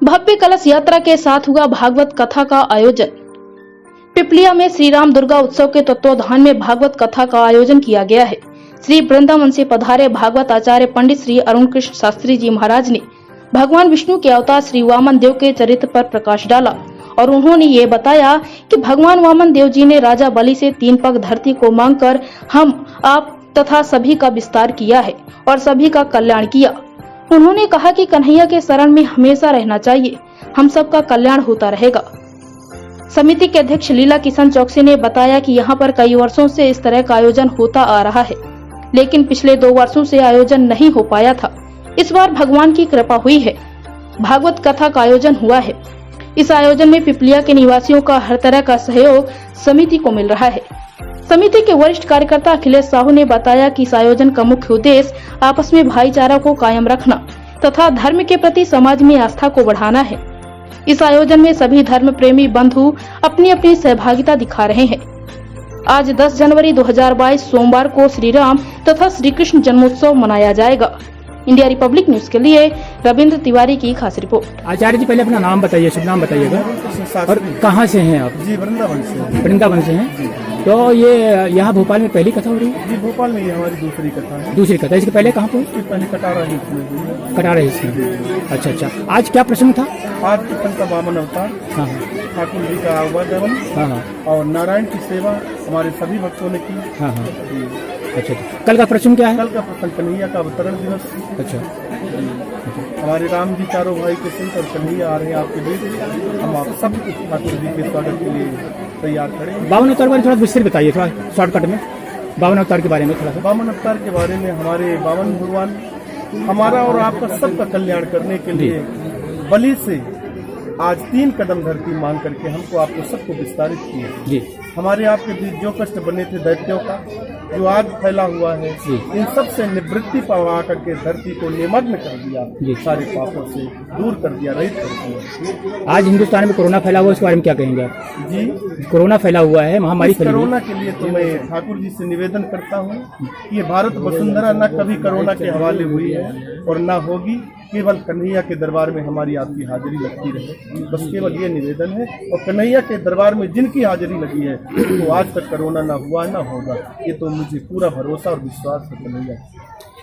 भव्य कलश यात्रा के साथ हुआ भागवत कथा का आयोजन। पिपलिया में श्री राम दुर्गा उत्सव के तत्वावधान में भागवत कथा का आयोजन किया गया है। श्री वृंदावन से पधारे भागवत आचार्य पंडित श्री अरुण कृष्ण शास्त्री जी महाराज ने भगवान विष्णु के अवतार श्री वामन देव के चरित्र पर प्रकाश डाला और उन्होंने ये बताया कि भगवान वामन देव जी ने राजा बलि से 3 पग धरती को मांगकर हम, आप तथा सभी का विस्तार किया है और सभी का कल्याण किया। उन्होंने कहा कि कन्हैया के शरण में हमेशा रहना चाहिए, हम सबका कल्याण होता रहेगा। समिति के अध्यक्ष लीला किशन चौकसी ने बताया कि यहाँ पर कई वर्षों से इस तरह का आयोजन होता आ रहा है, लेकिन पिछले 2 वर्षों से आयोजन नहीं हो पाया था। इस बार भगवान की कृपा हुई है, भागवत कथा का आयोजन हुआ है। इस आयोजन में पिपलिया के निवासियों का हर तरह का सहयोग समिति को मिल रहा है। समिति के वरिष्ठ कार्यकर्ता अखिलेश साहू ने बताया कि इस आयोजन का मुख्य उद्देश्य आपस में भाईचारा को कायम रखना तथा धर्म के प्रति समाज में आस्था को बढ़ाना है। इस आयोजन में सभी धर्म प्रेमी बंधु अपनी अपनी सहभागिता दिखा रहे हैं। आज 10 जनवरी 2022 सोमवार को श्री राम तथा श्री कृष्ण जन्मोत्सव मनाया जाएगा। इंडिया रिपब्लिक न्यूज के लिए रविंद्र तिवारी की खास रिपोर्ट। आचार्य जी, पहले अपना नाम बताइए, शुभ नाम बताइएगा और कहाँ से हैं आप? जी, वृंदावन से। वृंदावन से हैं। तो ये यहाँ भोपाल में पहली कथा हो रही है? जी, भोपाल में ये हमारी दूसरी कथा है। दूसरी कथा, इसके पहले कहाँ पे? पहले कटारा हिल्स में। कटारा हिल्स में। अच्छा। आज क्या प्रसंग था? आज कृष्ण का वामन अवतार, हाँ, ठाकुर जी का आवागमन, हाँ, और नारायण की सेवा हमारे सभी भक्तों ने की। हाँ। अच्छा। कल का प्रसंग क्या है? कल का प्रसंग कन्हैया का अवतरण दिवस। अच्छा। हमारे राम जी चारों भाई के संग और कन्हैया आ रहे हैं आपके बीच। हम आप सब ठाकुर जी के स्वागत के लिए तैयार खड़े। बावन अवतार के बारे में थोड़ा विस्तार बताइए, थोड़ा शॉर्टकट में बावन अवतार के बारे में थोड़ा सा। वामन अवतार के बारे में हमारे वामन भगवान हमारा और आपका सबका कल्याण करने के लिए बलि से आज 3 कदम धरती मांग करके हमको आपको सबको विस्तारित किया जी। हमारे आपके बीच जो कष्ट बने थे दैत्यों का, जो आज फैला हुआ है, इन सब से निवृत्ति पा करके धरती को निमग्न कर दिया, सारे पापों से दूर कर दिया, रहित कर दिया। आज हिंदुस्तान में कोरोना फैला हुआ है, इसके बारे में क्या कहेंगे आप? जी, कोरोना फैला हुआ है, महामारी फैली हुई है। कोरोना के लिए तो मैं ठाकुर जी से निवेदन करता हूँ कि ये भारत वसुंधरा न कभी कोरोना के हवाले हुई है और न होगी। केवल कन्हैया के दरबार में हमारी आपकी हाजिरी लगती रहे, बस केवल ये निवेदन है। और कन्हैया के दरबार में जिनकी हाजिरी लगी है तो आज तक कोरोना ना हुआ ना होगा, ये तो मुझे पूरा भरोसा और विश्वास है कन्हैया।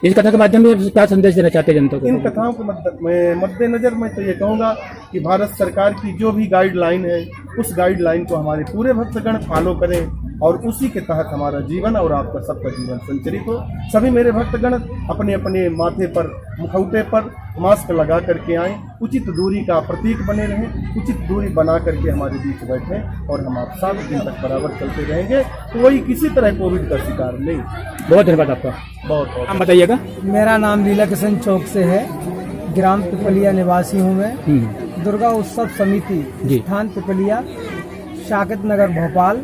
इस कथा के माध्यम में क्या संदेश देना चाहते हैं जनता को? इन कथाओं के मद्देनजर मैं तो ये कहूँगा कि भारत सरकार की जो भी गाइडलाइन है, उस गाइडलाइन को हमारे पूरे भक्तगण फॉलो करें और उसी के तहत हमारा जीवन और आपका सबका जीवन संचरित हो। सभी मेरे भक्तगण अपने अपने माथे पर, मुखौटे पर मास्क लगा करके आएं, उचित दूरी का प्रतीक बने रहें, उचित दूरी बना करके हमारे बीच बैठें और हम आप 7 दिन तक बराबर चलते रहेंगे, कोई किसी तरह कोविड का शिकार नहीं। बहुत धन्यवाद आपका। बहुत नाम बताइएगा। मेरा नाम लीला किशन चौक से है, ग्राम पिपलिया निवासी हूँ मैं। दुर्गा उत्सव समिति स्थान पिपलिया, शाकित नगर भोपाल।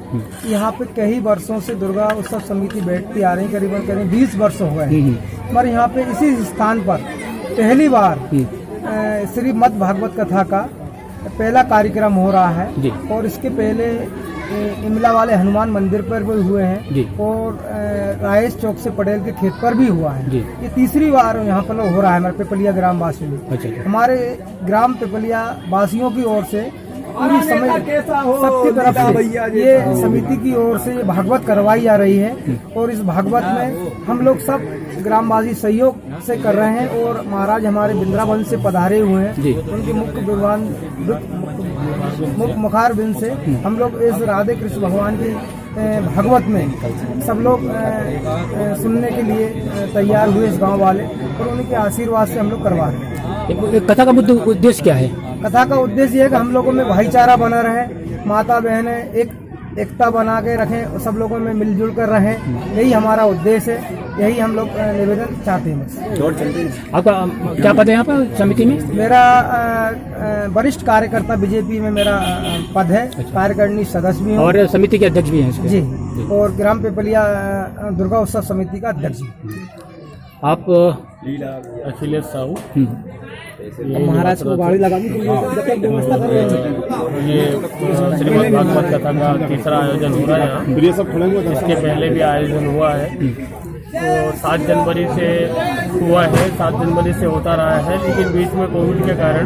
यहाँ पे कई वर्षों से दुर्गा उत्सव समिति बैठती आ रही, करीबन 20 वर्ष हो गए। हमारे यहाँ पे इसी स्थान पर पहली बार श्री मद भागवत कथा का पहला कार्यक्रम हो रहा है और इसके पहले इमला वाले हनुमान मंदिर पर भी हुए हैं और रायेश चौक से पटेल के खेत पर भी हुआ है। ये तीसरी बार यहाँ पर हो रहा है हमारे पिपलिया ग्राम वासियों में। हमारे ग्राम पिपलिया वासियों की ओर से पूरी समय सबकी तरफ से ये समिति की ओर से भागवत करवाई जा रही है और इस भागवत में हम लोग सब ग्रामवासी सहयोग से कर रहे हैं और महाराज हमारे वृंदावन से पधारे हुए हैं, उनके मुखार बिंद से हम लोग इस राधे कृष्ण भगवान की भागवत में सब लोग सुनने के लिए तैयार हुए इस गांव वाले और उनके आशीर्वाद से हम लोग करवा रहे हैं। कथा का मुद्दा उद्देश्य क्या है? कथा का उद्देश्य है कि हम लोगों में भाईचारा बना रहे, माता बहनें एकता बना के रखें, सब लोगों में मिलजुल कर रहें, यही हमारा उद्देश्य है, यही हम लोग निवेदन चाहते हैं। आपका क्या पद है यहाँ पर समिति में? मेरा वरिष्ठ कार्यकर्ता बीजेपी में मेरा पद है, कार्यकारिणी सदस्य भी हूँ और समिति के अध्यक्ष भी हैं जी, और ग्राम पिपलिया दुर्गा उत्सव समिति का अध्यक्ष। आप अखिलेश साहू। महाराज को गाड़ी लगाने के लिए व्यवस्था कर रहे हैं। ये श्रीमद् भागवत कथा का तीसरा आयोजन हो रहा है यहाँ। इसके पहले भी आयोजन हुआ है, तो 7 जनवरी से हुआ है, 7 जनवरी से होता रहा है, लेकिन बीच में कोविड के कारण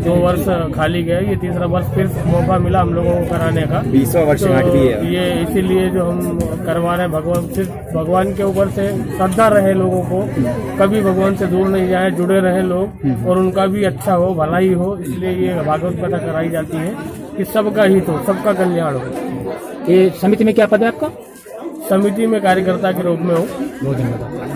2 वर्ष खाली गए। ये तीसरा वर्ष फिर मौका मिला हम लोगों को कराने का, 20वां वर्ष तो भी है। ये इसीलिए जो हम करवा रहे हैं, भगवान सिर्फ भगवान के ऊपर से श्रद्धा रहे लोगों को, कभी भगवान से दूर नहीं जाए, जुड़े रहे लोग और उनका भी अच्छा हो, भलाई हो, इसलिए ये भागवत कथा कराई जाती है कि सबका हित हो, सबका कल्याण हो। ये समिति में क्या पद है आपका? समिति में कार्यकर्ता के रूप में हूँ। बहुत धन्यवाद।